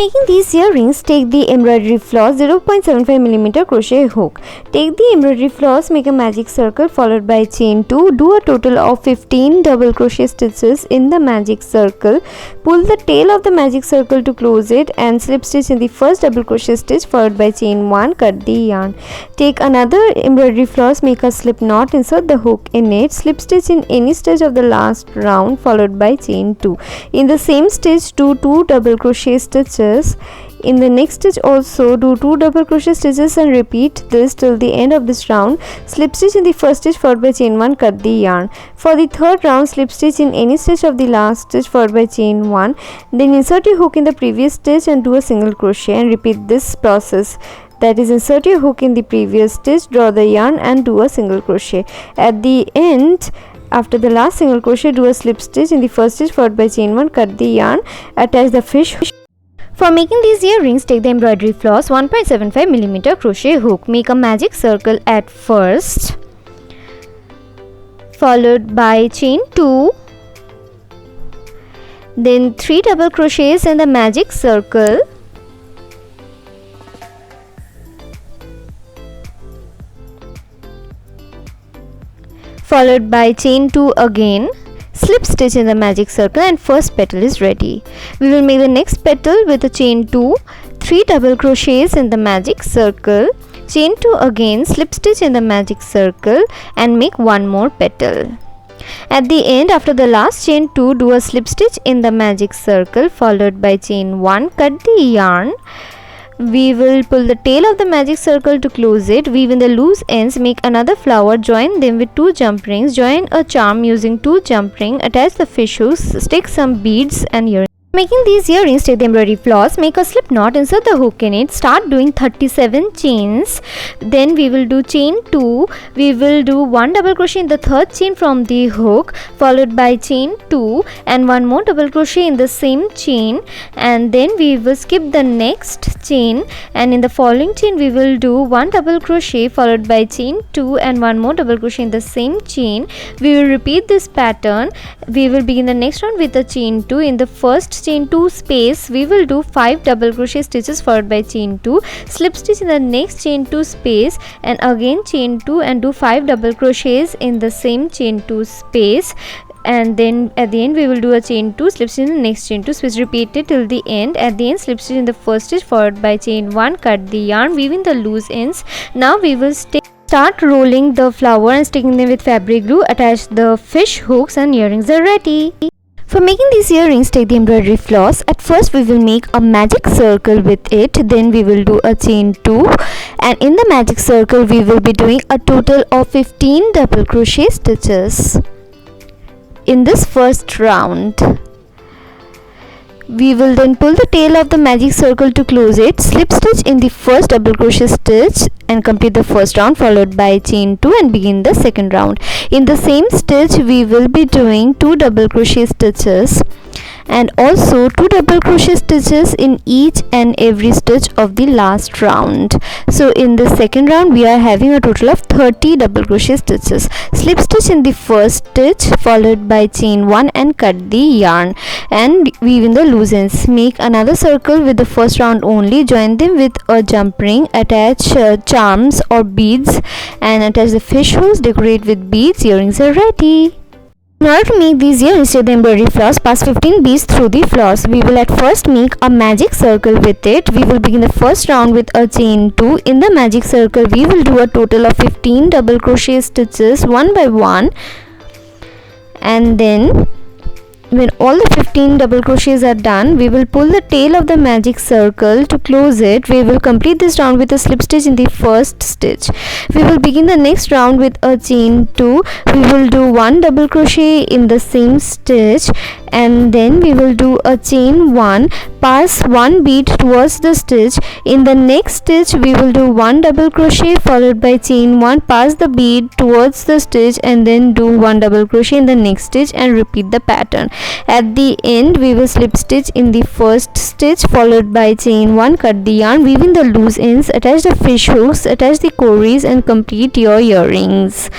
Making these earrings, take the embroidery floss 0.75mm crochet hook. Take the embroidery floss, make a magic circle followed by chain 2. Do a total of 15 double crochet stitches in the magic circle. Pull the tail of the magic circle to close it and slip stitch in the first double crochet stitch followed by chain 1. Cut the yarn. Take another embroidery floss, make a slip knot, insert the hook in it, slip stitch in any stitch of the last round followed by chain 2. In the same stitch, do 2 double crochet stitches. In the next stitch also do 2 double crochet stitches and repeat this till the end of this round. Slip stitch in the first stitch followed by chain 1. Cut the yarn. For the third round, slip stitch in any stitch of the last stitch followed by chain 1. Then insert your hook in the previous stitch and do a single crochet and repeat this process. That is, insert your hook in the previous stitch, draw the yarn and do a single crochet. At the end, after the last single crochet, do a slip stitch in the first stitch followed by chain 1. Cut the yarn. Attach the fish. For making these earrings, take the embroidery floss 1.75mm crochet hook. Make a magic circle at first, followed by chain 2, then 3 double crochets in the magic circle, followed by chain 2 again. Slip stitch in the magic circle and first petal is ready. We will make the next petal with a chain 2, 3 double crochets in the magic circle, chain 2 again, slip stitch in the magic circle and make one more petal. At the end, after the last chain 2, do a slip stitch in the magic circle followed by chain 1. Cut the yarn. We will pull the tail of the magic circle to close it, weave in the loose ends, make another flower, join them with 2 jump rings, join a charm using 2 jump rings, attach the fish hooks, stick some beads and earrings. Making these earrings, take the embroidery floss, make a slip knot, insert the hook in it, start doing 37 chains. Then we will do chain 2, we will do 1 double crochet in the third chain from the hook followed by chain 2 and 1 more double crochet in the same chain, and then we will skip the next chain and in the following chain we will do 1 double crochet followed by chain 2 and 1 more double crochet in the same chain. We will repeat this pattern. We will begin the next round with a chain 2. In the first chain 2 space we will do 5 double crochet stitches followed by chain 2, slip stitch in the next chain 2 space and again chain 2 and do 5 double crochets in the same chain 2 space, and then at the end we will do a chain 2, slip stitch in the next chain 2 space, repeat it till the end. At the end, slip stitch in the first stitch followed by chain 1, cut the yarn, weave in the loose ends. Now we will start rolling the flower and sticking them with fabric glue, attach the fish hooks and earrings are ready. For making these earrings, take the embroidery floss. At first we will make a magic circle with it, then we will do a chain 2 and in the magic circle we will be doing a total of 15 double crochet stitches in this first round. We will then pull the tail of the magic circle to close it, slip stitch in the first double crochet stitch and complete the first round followed by chain 2 and begin the second round. In the same stitch we will be doing 2 double crochet stitches and also 2 double crochet stitches in each and every stitch of the last round. So in the second round we are having a total of 30 double crochet stitches. Slip stitch in the first stitch followed by chain 1 and cut the yarn and weave in the loose ends. Make another circle with the first round only, join them with a jump ring, attach charms or beads and attach the fish hooks, decorate with beads. Earrings are ready. In order to make these earrings, take the embroidery floss, pass 15 beads through the floss. We will at first make a magic circle with it. We will begin the first round with a chain 2. In the magic circle, we will do a total of 15 double crochet stitches one by one, and then when all the 15 double crochets are done, we will pull the tail of the magic circle to close it. We will complete this round with a slip stitch in the first stitch. We will begin the next round with a chain 2. We will do 1 double crochet in the same stitch and then we will do a chain 1, pass 1 bead towards the stitch. In the next stitch we will do 1 double crochet followed by chain 1, pass the bead towards the stitch and then do 1 double crochet in the next stitch and repeat the pattern. At the end we will slip stitch in the first stitch followed by chain 1, cut the yarn, weave in the loose ends, attach the fish hooks, attach the cories and complete your earrings.